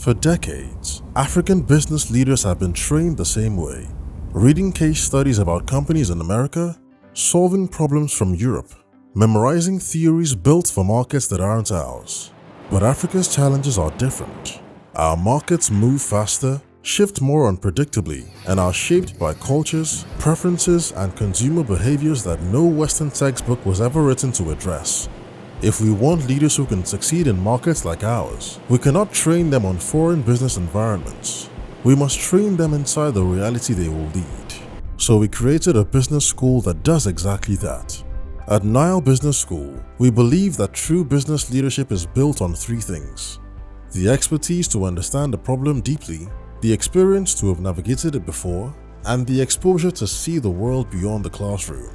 For decades, African business leaders have been trained the same way, reading case studies about companies in America, solving problems from Europe, memorizing theories built for markets that aren't ours. But Africa's challenges are different. Our markets move faster, shift more unpredictably, and are shaped by cultures, preferences, and consumer behaviors that no Western textbook was ever written to address. If we want leaders who can succeed in markets like ours, we cannot train them on foreign business environments. We must train them inside the reality they will lead. So we created a business school that does exactly that. At Nile Business School, we believe that true business leadership is built on three things: the expertise to understand a problem deeply, the experience to have navigated it before, and the exposure to see the world beyond the classroom.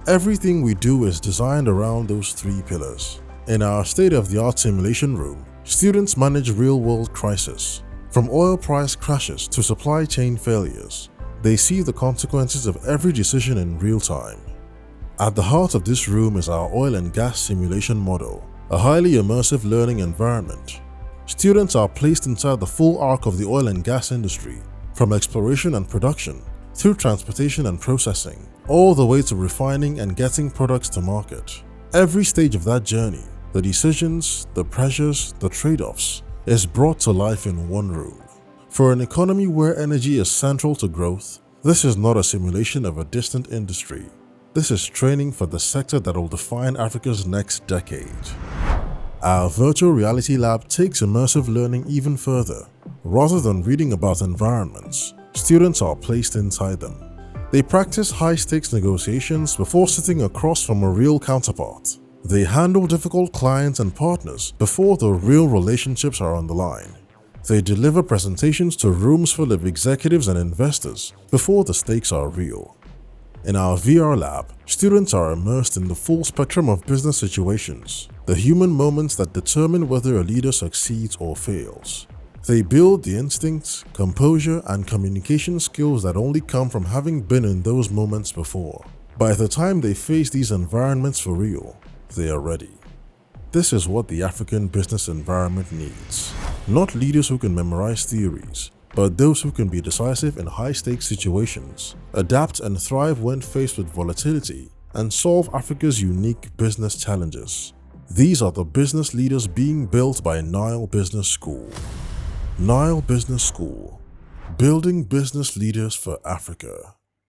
Everything we do is designed around those three pillars. In our state-of-the-art simulation room, students manage real-world crises. From oil price crashes to supply chain failures, they see the consequences of every decision in real time. At the heart of this room is our oil and gas simulation model, a highly immersive learning environment. Students are placed inside the full arc of the oil and gas industry, from exploration and production, through transportation and processing, all the way to refining and getting products to market. Every stage of that journey, the decisions, the pressures, the trade-offs, is brought to life in one room. For an economy where energy is central to growth, this is not a simulation of a distant industry. This is training for the sector that will define Africa's next decade. Our virtual reality lab takes immersive learning even further. Rather than reading about environments, students are placed inside them. They practice high-stakes negotiations before sitting across from a real counterpart. They handle difficult clients and partners before the real relationships are on the line. They deliver presentations to rooms full of executives and investors before the stakes are real. In our VR lab, students are immersed in the full spectrum of business situations, the human moments that determine whether a leader succeeds or fails. They build the instincts, composure, and communication skills that only come from having been in those moments before. By the time they face these environments for real, they are ready. This is what the African business environment needs. Not leaders who can memorize theories, but those who can be decisive in high-stakes situations, adapt and thrive when faced with volatility, and solve Africa's unique business challenges. These are the business leaders being built by Nile Business School. Nile Business School, building business leaders for Africa.